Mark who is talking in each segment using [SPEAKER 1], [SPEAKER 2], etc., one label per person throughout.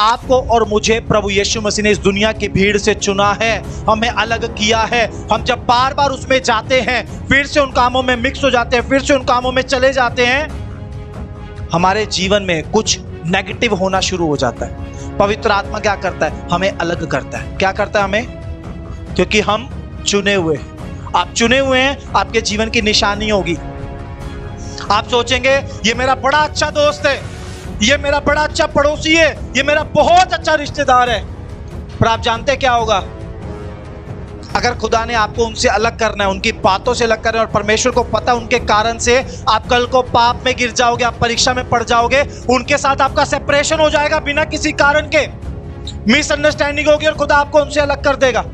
[SPEAKER 1] आपको और मुझे प्रभु यीशु मसीह ने इस दुनिया की भीड़ से चुना है, हमें अलग किया है। हम जब बार बार उसमें जाते हैं, फिर से उन कामों में मिक्स हो जाते हैं, फिर से उन कामों में चले जाते हैं, हमारे जीवन में कुछ नेगेटिव होना शुरू हो जाता है। पवित्र आत्मा क्या करता है? हमें अलग करता है। क्या करता है हमें? क्योंकि हम चुने हुए हैं। आप चुने हुए हैं, आपके जीवन की निशानी होगी। आप सोचेंगे ये मेरा बड़ा अच्छा दोस्त है, ये मेरा बड़ा अच्छा पड़ोसी है, ये मेरा बहुत अच्छा रिश्तेदार है, पर आप जानते क्या होगा? अगर खुदा ने आपको उनसे अलग करना है, उनकी बातों से अलग करना है, और परमेश्वर को पता उनके कारण से आप कल को पाप में गिर जाओगे, आप परीक्षा में पड़ जाओगे, उनके साथ आपका सेपरेशन हो जाएगा बिना किसी कारण के, मिसअंडरस्टैंडिंग होगी और खुदा आपको उनसे अलग कर देगा।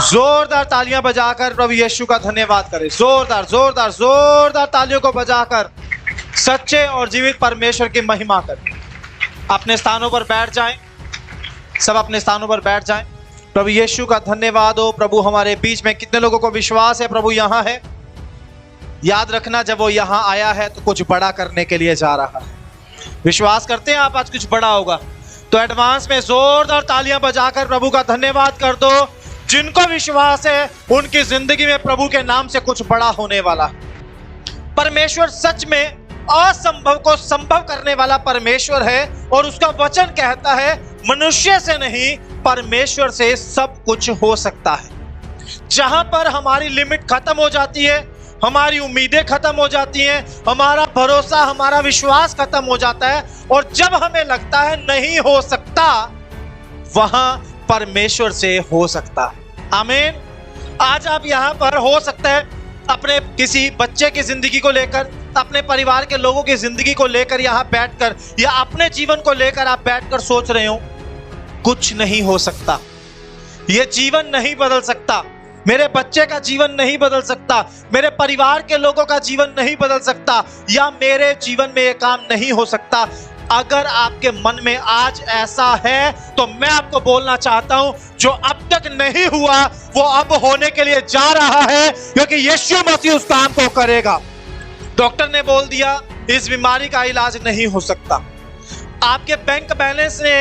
[SPEAKER 1] जोरदार तालियां बजाकर प्रभु यीशु का धन्यवाद करें। जोरदार जोरदार जोरदार तालियों को बजाकर सच्चे और जीवित परमेश्वर की महिमा करें। अपने स्थानों पर बैठ जाएं, सब अपने स्थानों पर बैठ जाएं। प्रभु यीशु का धन्यवाद हो। प्रभु हमारे बीच में, कितने लोगों को विश्वास है प्रभु यहाँ है? याद रखना, जब वो यहाँ आया है तो कुछ बड़ा करने के लिए जा रहा है। विश्वास करते हैं आप आज कुछ बड़ा होगा? तो एडवांस में जोरदार तालियां बजाकर प्रभु का धन्यवाद कर दो। जिनको विश्वास है उनकी जिंदगी में प्रभु के नाम से कुछ बड़ा होने वाला। परमेश्वर सच में असंभव को संभव करने वाला परमेश्वर है, और उसका वचन कहता है मनुष्य से नहीं, परमेश्वर से सब कुछ हो सकता है। जहां पर हमारी लिमिट खत्म हो जाती है, हमारी उम्मीदें खत्म हो जाती हैं, हमारा भरोसा, हमारा विश्वास खत्म हो जाता है, और जब हमें लगता है नहीं हो सकता, वहां परमेश्वर से हो सकता है। आमीन। आज आप यहां पर हो सकता है अपने किसी बच्चे की जिंदगी को लेकर, अपने परिवार के लोगों की जिंदगी को लेकर यहां बैठकर, या अपने जीवन को लेकर आप बैठकर सोच रहे हो कुछ नहीं हो सकता, ये जीवन नहीं बदल सकता, मेरे बच्चे का जीवन नहीं बदल सकता, मेरे परिवार के लोगों का जीवन नहीं बदल सकता, या मेरे जीवन में ये काम नहीं हो सकता। अगर आपके मन में आज ऐसा है तो मैं आपको बोलना चाहता हूं, जो अब तक नहीं हुआ वो अब होने के लिए जा रहा है, क्योंकि यीशु मसीह उस काम को करेगा। डॉक्टर ने बोल दिया इस बीमारी का इलाज नहीं हो सकता, आपके बैंक बैलेंस ने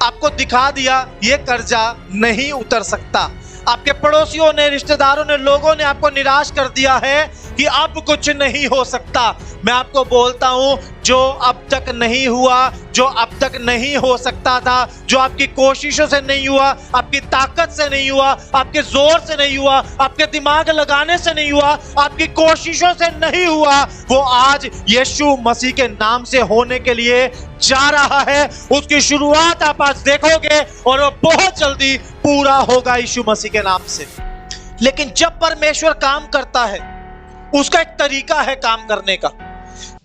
[SPEAKER 1] आपको दिखा दिया ये कर्जा नहीं उतर सकता, आपके पड़ोसियों ने, रिश्तेदारों ने, लोगों ने आपको निराश कर दिया है कि अब कुछ नहीं हो सकता। मैं आपको बोलता हूं, जो अब तक नहीं हुआ, जो अब तक नहीं हो सकता था, जो आपकी कोशिशों से नहीं हुआ, आपकी ताकत से नहीं हुआ, आपके जोर से नहीं हुआ, आपके दिमाग लगाने से नहीं हुआ, आपकी कोशिशों से नहीं हुआ, वो आज यीशु मसीह के नाम से होने के लिए जा रहा है। उसकी शुरुआत आप आज देखोगे और वो बहुत जल्दी पूरा होगा यीशु मसीह के नाम से। लेकिन जब परमेश्वर काम करता है, उसका एक तरीका है काम करने का।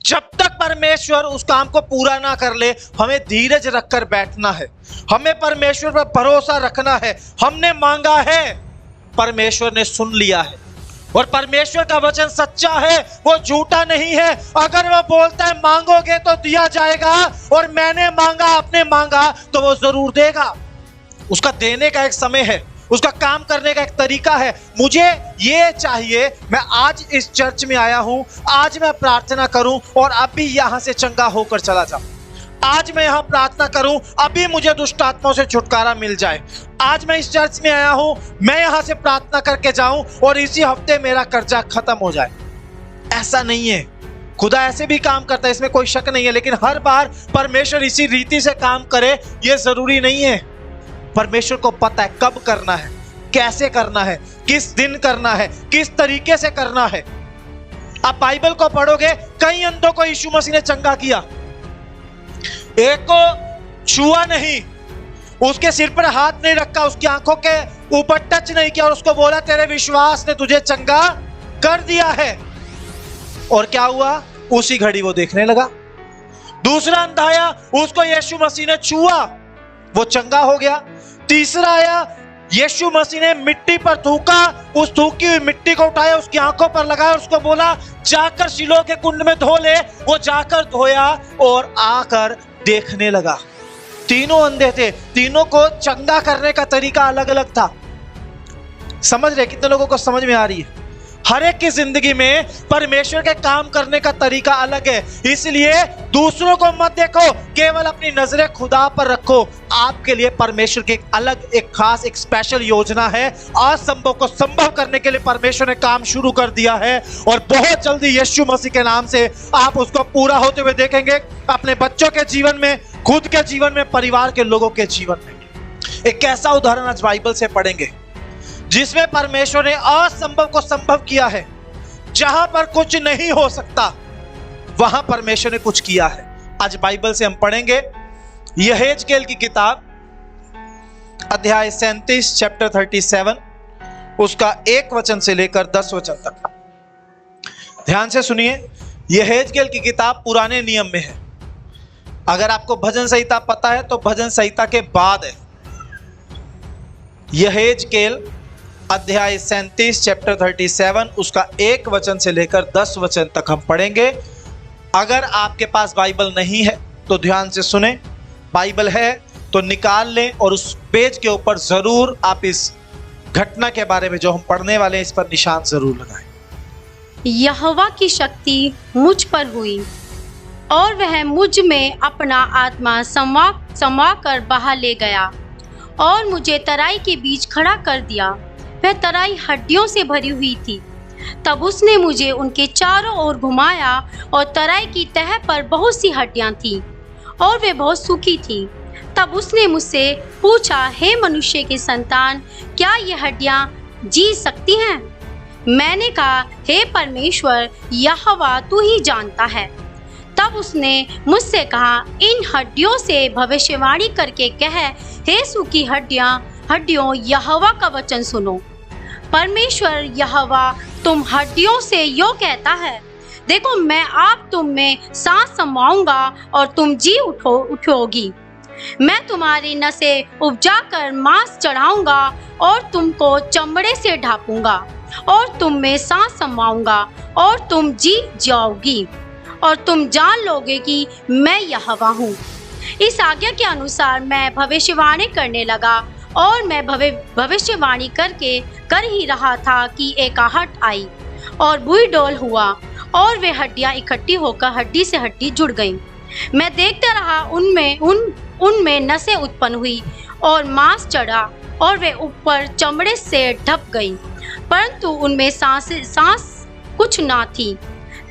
[SPEAKER 1] जब तक परमेश्वर उस काम को पूरा ना कर ले, हमें धीरज रखकर बैठना है, हमें परमेश्वर पर भरोसा रखना है। हमने मांगा है, परमेश्वर ने सुन लिया है, और परमेश्वर का वचन सच्चा है, वो झूठा नहीं है। अगर वो बोलता है मांगोगे तो दिया जाएगा, और मैंने मांगा, आपने मांगा, तो वो जरूर देगा। उसका देने का एक समय है, उसका काम करने का एक तरीका है। मुझे ये चाहिए, मैं आज इस चर्च में आया हूं, आज मैं प्रार्थना करूं और अभी यहां से चंगा होकर चला जाऊं। आज मैं यहां प्रार्थना करूं, अभी मुझे दुष्ट आत्माओं से छुटकारा मिल जाए। आज मैं इस चर्च में आया हूं, मैं यहां से प्रार्थना करके जाऊं और इसी हफ्ते मेरा कर्जा खत्म हो जाए। ऐसा नहीं है। खुदा ऐसे भी काम करता है, इसमें कोई शक नहीं है, लेकिन हर बार परमेश्वर इसी रीति से काम करे ये जरूरी नहीं है। परमेश्वर को पता है कब करना है, कैसे करना है, किस दिन करना है, किस तरीके से करना है। आप बाइबल को पढ़ोगे, कई अंधों को यीशु मसीह ने चंगा किया, एक को छुआ नहीं, उसके सिर पर हाथ नहीं रखा, उसकी आंखों के ऊपर टच नहीं किया, और उसको बोला तेरे विश्वास ने तुझे चंगा कर दिया है। और क्या हुआ? उसी घड़ी वो देखने लगा। दूसरा अंधा आया, उसको यीशु मसीह ने छुआ, वो चंगा हो गया। तीसरा आया, यीशु मसीह ने मिट्टी पर थूका, उस थूकी हुई मिट्टी को उठाया, उसकी आंखों पर लगाया, उसको बोला जाकर शिलोह के कुंड में धो ले। वो जाकर धोया और आकर देखने लगा। तीनों अंधे थे, तीनों को चंगा करने का तरीका अलग अलग था। समझ रहे? कितने लोगों को समझ में आ रही है? हर एक की जिंदगी में परमेश्वर के काम करने का तरीका अलग है। इसलिए दूसरों को मत देखो, केवल अपनी नजरें खुदा पर रखो। आपके लिए परमेश्वर की एक अलग, एक खास, एक स्पेशल योजना है। असंभव को संभव करने के लिए परमेश्वर ने काम शुरू कर दिया है और बहुत जल्दी यीशु मसीह के नाम से आप उसको पूरा होते हुए देखेंगे, अपने बच्चों के जीवन में, खुद के जीवन में, परिवार के लोगों के जीवन में। एक ऐसा उदाहरण आज बाइबल से पढ़ेंगे जिसमें परमेश्वर ने असंभव को संभव किया है। जहां पर कुछ नहीं हो सकता, वहां परमेश्वर ने कुछ किया है। आज बाइबल से हम पढ़ेंगे यहेजकेल की किताब, अध्याय 37, चैप्टर 37, उसका 1 वचन से लेकर 10 वचन तक। ध्यान से सुनिए। यहेजकेल की किताब पुराने नियम में है। अगर आपको भजन संहिता पता है तो भजन संहिता के बाद है। यहेजकेल अध्याय 37, चैप्टर 37, उसका 1 वचन से लेकर 10 वचन तक हम पढ़ेंगे। अगर आपके पास बाइबल नहीं है तो ध्यान से सुने, बाइबल है तो निकाल लें और उस पेज के ऊपर जरूर आप इस घटना के बारे में जो हम पढ़ने वाले हैं इस पर निशान जरूर लगाएं।
[SPEAKER 2] यहोवा की शक्ति मुझ पर हुई और वह मुझ में अपना आत्मा समवा कर बाहर ले गया और मुझे तराई के बीच खड़ा कर दिया। वह तराई हड्डियों से भरी हुई थी। तब उसने मुझे उनके चारों ओर घुमाया और तराई की तह पर बहुत सी हड्डियां थीं और वे बहुत सूखी थीं। तब उसने मुझसे पूछा, हे मनुष्य के संतान, क्या ये हड्डियां जी सकती हैं? मैंने कहा, हे परमेश्वर यहोवा, तू ही जानता है। तब उसने मुझसे कहा, इन हड्डियों से भविष्यवाणी करके कह, हे सूखी हड्डियों, यहोवा का वचन सुनो। परमेश्वर यहोवा तुम हड्डियों से यो कहता है, देखो मैं आप तुम में सांस समाऊंगा और तुम जी उठोगी। मैं तुम्हारी नसें उपजा कर मांस चढ़ाऊंगा और तुमको चमड़े से ढापूंगा और तुम में सांस समाऊंगा और तुम जी जाओगी और तुम जान लोगे कि मैं यहोवा हूँ। इस आज्ञा के अनुसार मैं भविष्यवाणी करने लगा और मैं भविष्यवाणी कर ही रहा था कि एक आहट आई और बुई डोल हुआ और वे हड्डियां इकट्ठी होकर हड्डी से हड्डी जुड़ गईं। मैं देखता रहा, उनमें नसें उत्पन्न हुई और मांस चढ़ा और वे ऊपर चमड़े से ढप गईं, परंतु उनमें सांस कुछ ना थी।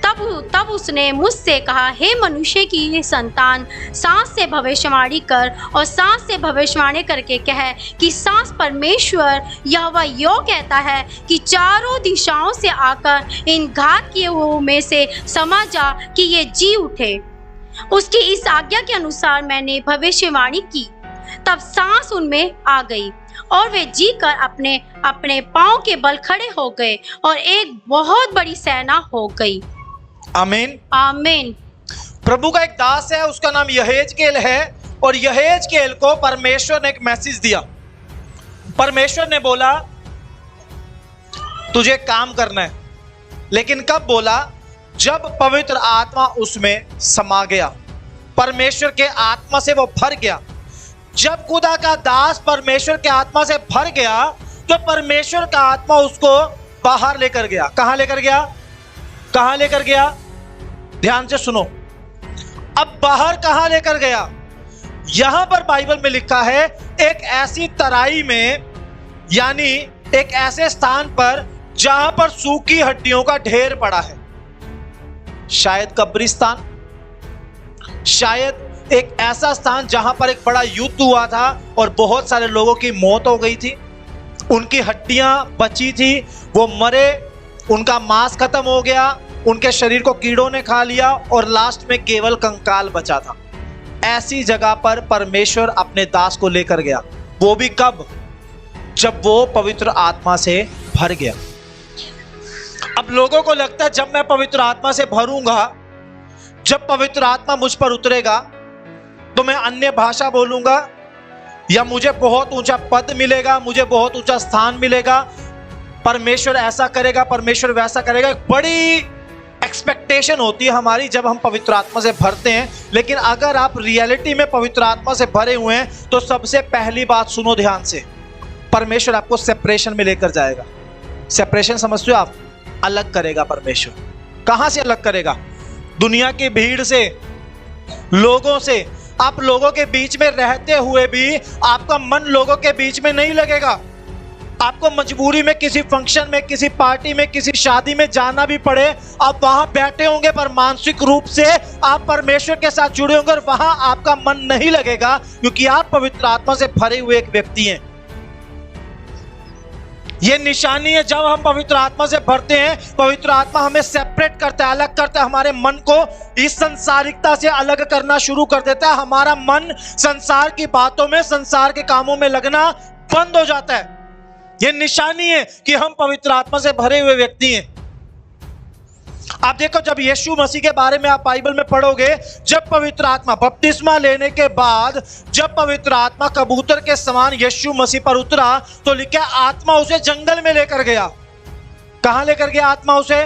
[SPEAKER 2] तब उसने मुझसे कहा, हे मनुष्य की संतान, सांस से भविष्यवाणी कर और सांस से भविष्यवाणी करके कह कि सांस परमेश्वर यहोवा यो कहता है कि चारों दिशाओं से आकर इन घात किए हुओं में से समा जा कि ये जी उठे। उसकी इस आज्ञा के अनुसार मैंने भविष्यवाणी की। तब सांस उनमें आ गई और वे जी कर अपने अपने पांव के बल खड़े हो गए और एक बहुत बड़ी सेना हो गई।
[SPEAKER 1] आमीन,
[SPEAKER 2] आमीन।
[SPEAKER 1] प्रभु का एक दास है, उसका नाम यहेजकेल है और यहेजकेल को परमेश्वर ने एक मैसेज दिया। परमेश्वर ने बोला तुझे काम करना है, लेकिन कब बोला? जब पवित्र आत्मा उसमें समा गया, परमेश्वर के आत्मा से वो भर गया। जब खुदा का दास परमेश्वर के आत्मा से भर गया तो परमेश्वर का आत्मा उसको बाहर लेकर गया। कहां लेकर गया? कहां लेकर गया? ध्यान से सुनो। अब बाहर कहां लेकर गया? यहां पर बाइबल में लिखा है एक ऐसी तराई में, यानी एक ऐसे स्थान पर जहां पर सूखी हड्डियों का ढेर पड़ा है। शायद कब्रिस्तान, शायद एक ऐसा स्थान जहां पर एक बड़ा युद्ध हुआ था और बहुत सारे लोगों की मौत हो गई थी। उनकी हड्डियां बची थी, वो मरे, उनका मांस खत्म हो गया, उनके शरीर को कीड़ों ने खा लिया और लास्ट में केवल कंकाल बचा था। ऐसी जगह पर परमेश्वर अपने दास को लेकर गया। वो भी कब? जब वो पवित्र आत्मा से भर गया। अब लोगों को लगता है जब मैं पवित्र आत्मा से भरूंगा, जब पवित्र आत्मा मुझ पर उतरेगा तो मैं अन्य भाषा बोलूंगा, या मुझे बहुत ऊंचा पद मिलेगा, मुझे बहुत ऊंचा स्थान मिलेगा, परमेश्वर ऐसा करेगा, परमेश्वर वैसा करेगा। एक बड़ी एक्सपेक्टेशन होती है हमारी जब हम पवित्र आत्मा से भरते हैं। लेकिन अगर आप रियलिटी में पवित्र आत्मा से भरे हुए हैं तो सबसे पहली बात सुनो ध्यान से, परमेश्वर आपको सेपरेशन में लेकर जाएगा। सेपरेशन समझते हो आप? अलग करेगा परमेश्वर। कहां से अलग करेगा? दुनिया की भीड़ से, लोगों से। आप लोगों के बीच में रहते हुए भी आपका मन लोगों के बीच में नहीं लगेगा। आपको मजबूरी में किसी फंक्शन में, किसी पार्टी में, किसी शादी में जाना भी पड़े, आप वहां बैठे होंगे, पर मानसिक रूप से आप परमेश्वर के साथ जुड़े होंगे और वहां आपका मन नहीं लगेगा, क्योंकि आप पवित्र आत्मा से भरे हुए एक व्यक्ति हैं। यह निशानी है जब हम पवित्र आत्मा से भरते हैं, पवित्र आत्मा हमें सेपरेट करता है, अलग करता है। हमारे मन को इस संसारिकता से अलग करना शुरू कर देता है। हमारा मन संसार की बातों में, संसार के कामों में लगना बंद हो जाता है। यह निशानी है कि हम पवित्र आत्मा से भरे हुए व्यक्ति हैं। आप देखो, जब यीशु मसीह के बारे में आप बाइबल में पढ़ोगे, जब पवित्र आत्मा बपतिस्मा लेने के बाद जब पवित्र आत्मा कबूतर के समान यीशु मसीह पर उतरा, तो लिखा आत्मा उसे जंगल में लेकर गया। कहां लेकर गया आत्मा उसे?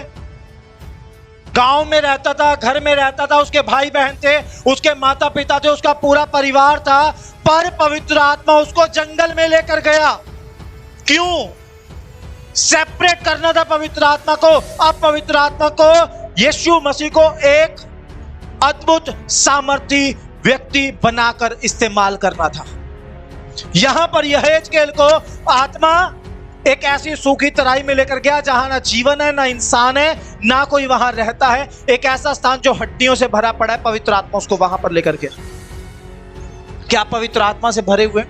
[SPEAKER 1] गांव में रहता था, घर में रहता था, उसके भाई बहन थे, उसके माता पिता थे, उसका पूरा परिवार था, पर पवित्र आत्मा उसको जंगल में लेकर गया। क्यों? सेपरेट करना था पवित्र आत्मा को। अब पवित्र आत्मा को, यीशु मसीह को एक अद्भुत सामर्थी व्यक्ति बनाकर इस्तेमाल करना था। यहां पर यहेजकेल को आत्मा एक ऐसी सूखी तराई में लेकर गया जहां ना जीवन है, ना इंसान है, ना कोई वहां रहता है। एक ऐसा स्थान जो हड्डियों से भरा पड़ा है, पवित्र आत्मा उसको वहां पर लेकर गया। क्या पवित्र आत्मा से भरे हुए?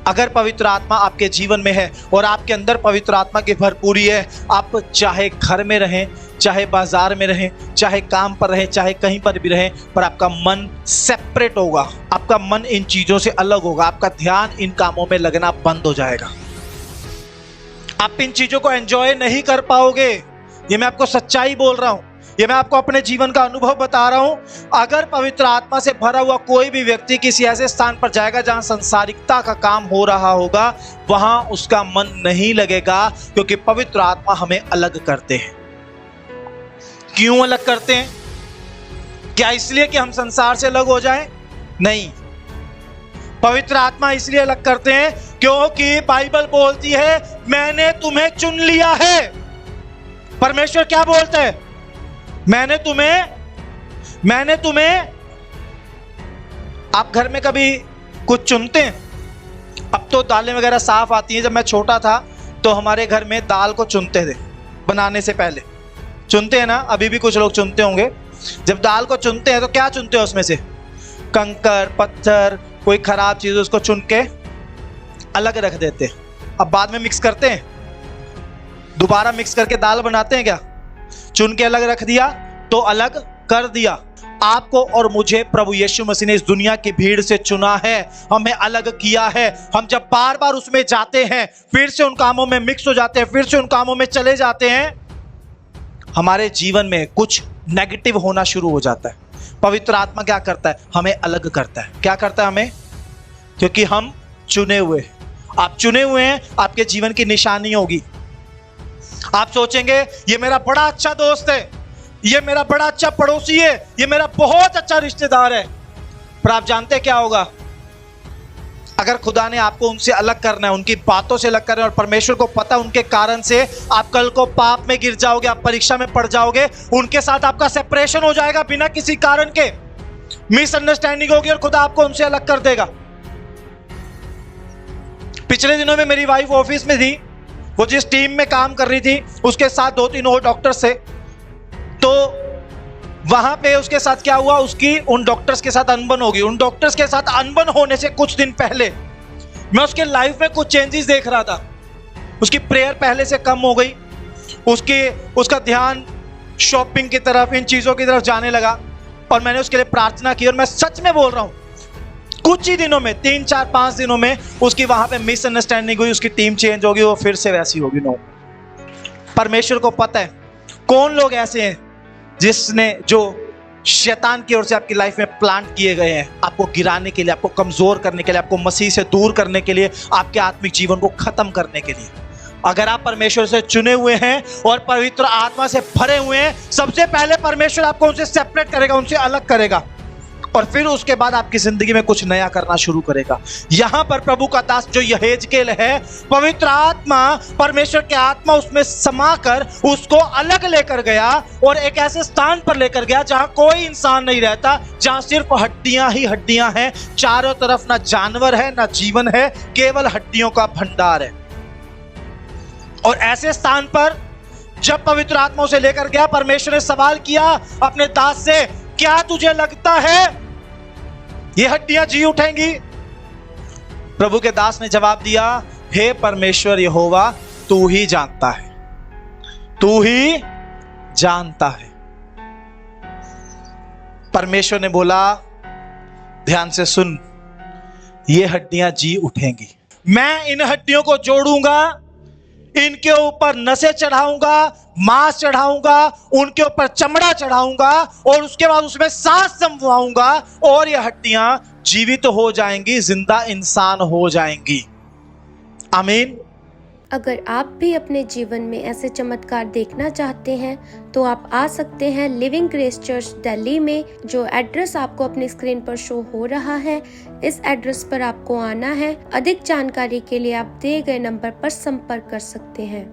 [SPEAKER 1] अगर पवित्र आत्मा आपके जीवन में है और आपके अंदर पवित्र आत्मा की भरपूरी है, आप चाहे घर में रहें, चाहे बाजार में रहें, चाहे काम पर रहें, चाहे कहीं पर भी रहें, पर आपका मन सेपरेट होगा। आपका मन इन चीजों से अलग होगा। आपका ध्यान इन कामों में लगना बंद हो जाएगा। आप इन चीजों को एंजॉय नहीं कर पाओगे। ये मैं आपको सच्चाई बोल रहा हूं, ये मैं आपको अपने जीवन का अनुभव बता रहा हूं। अगर पवित्र आत्मा से भरा हुआ कोई भी व्यक्ति किसी ऐसे स्थान पर जाएगा जहां संसारिकता का काम हो रहा होगा, वहां उसका मन नहीं लगेगा, क्योंकि पवित्र आत्मा हमें अलग करते हैं। क्यों अलग करते हैं? क्या इसलिए कि हम संसार से अलग हो जाएं? नहीं, पवित्र आत्मा इसलिए अलग करते हैं क्योंकि बाइबल बोलती है, मैंने तुम्हें चुन लिया है। परमेश्वर क्या बोलता है? मैंने तुम्हें। आप घर में कभी कुछ चुनते हैं? अब तो दालें वगैरह साफ आती हैं। जब मैं छोटा था तो हमारे घर में दाल को चुनते थे, बनाने से पहले चुनते हैं ना। अभी भी कुछ लोग चुनते होंगे। जब दाल को चुनते हैं तो क्या चुनते हैं? उसमें से कंकर, पत्थर, कोई खराब चीज उसको चुन के अलग रख देते हैं। अब बाद में मिक्स करते हैं, दोबारा मिक्स करके दाल बनाते हैं क्या? चुन के अलग रख दिया तो अलग कर दिया। आपको और मुझे प्रभु यीशु मसीह ने इस दुनिया की भीड़ से चुना है, हमें अलग किया है। हम जब बार बार उसमें जाते हैं, फिर से उन कामों में मिक्स हो जाते हैं, फिर से उन कामों में चले जाते हैं, हमारे जीवन में कुछ नेगेटिव होना शुरू हो जाता है। पवित्र आत्मा क्या करता है? हमें अलग करता है। क्या करता है हमें? क्योंकि हम चुने हुए। आप चुने हुए हैं, आपके जीवन की निशानी होगी। आप सोचेंगे ये मेरा बड़ा अच्छा दोस्त है, ये मेरा बड़ा अच्छा पड़ोसी है, ये मेरा बहुत अच्छा रिश्तेदार है, पर आप जानते हैं क्या होगा? अगर खुदा ने आपको उनसे अलग करना है, उनकी बातों से अलग करना है, और परमेश्वर को पता है उनके कारण से आप कल को पाप में गिर जाओगे, आप परीक्षा में पड़ जाओगे, उनके साथ आपका सेपरेशन हो जाएगा बिना किसी कारण के, मिसअंडरस्टैंडिंग होगी और खुदा आपको उनसे अलग कर देगा। पिछले दिनों में मेरी वाइफ ऑफिस में थी, वो जिस टीम में काम कर रही थी उसके साथ 2-3 और डॉक्टर्स थे। तो वहां पे उसके साथ क्या हुआ, उसकी उन डॉक्टर्स के साथ अनबन होगी। उन डॉक्टर्स के साथ अनबन होने से कुछ दिन पहले मैं उसके लाइफ में कुछ चेंजेस देख रहा था। उसकी प्रेयर पहले से कम हो गई, उसका ध्यान शॉपिंग की तरफ, इन चीजों की तरफ जाने लगा, और मैंने उसके लिए प्रार्थना की। और मैं सच में बोल रहा हूं, कुछ ही दिनों में, 3-4-5 दिनों में उसकी वहां पे मिसअंडरस्टैंडिंग हुई, उसकी टीम चेंज होगी, वो फिर से वैसी होगी। नो, परमेश्वर को पता है कौन लोग ऐसे हैं जो शैतान की ओर से आपकी लाइफ में प्लांट किए गए हैं, आपको गिराने के लिए, आपको कमजोर करने के लिए, आपको मसीह से दूर करने के लिए, आपके आत्मिक जीवन को खत्म करने के लिए। अगर आप परमेश्वर से चुने हुए हैं और पवित्र आत्मा से भरे हुए हैं, सबसे पहले परमेश्वर आपको उनसे सेपरेट करेगा, उनसे अलग करेगा, और फिर उसके बाद आपकी जिंदगी में कुछ नया करना शुरू करेगा। यहां पर प्रभु का दास जो यहेजकेल है, पवित्र आत्मा, परमेश्वर की आत्मा उसमें समाकर उसको अलग लेकर गया और एक ऐसे स्थान पर लेकर गया जहां कोई इंसान नहीं रहता, जहां सिर्फ हड्डियां ही हड्डियां हैं, चारों तरफ ना जानवर है ना जीवन है, केवल हड्डियों का भंडार है। और ऐसे स्थान पर जब पवित्र आत्मा उसे लेकर गया, परमेश्वर ने सवाल किया अपने दास से, क्या तुझे लगता है ये हड्डियां जी उठेंगी? प्रभु के दास ने जवाब दिया, हे परमेश्वर यहोवा, तू ही जानता है, तू ही जानता है। परमेश्वर ने बोला, ध्यान से सुन, ये हड्डियां जी उठेंगी। मैं इन हड्डियों को जोड़ूंगा, इनके ऊपर नसें चढ़ाऊंगा, मांस चढ़ाऊंगा, उनके ऊपर चमड़ा चढ़ाऊंगा और उसके बाद उसमें सांस समवाऊंगा और ये हड्डियां जीवित हो जाएंगी, जिंदा इंसान हो जाएंगी। आमीन।
[SPEAKER 3] अगर आप भी अपने जीवन में ऐसे चमत्कार देखना चाहते हैं तो आप आ सकते हैं लिविंग ग्रेस चर्च दिल्ली में, जो एड्रेस आपको अपनी स्क्रीन पर शो हो रहा है। इस एड्रेस पर आपको आना है। अधिक जानकारी के लिए आप दिए गए नंबर पर संपर्क कर सकते हैं।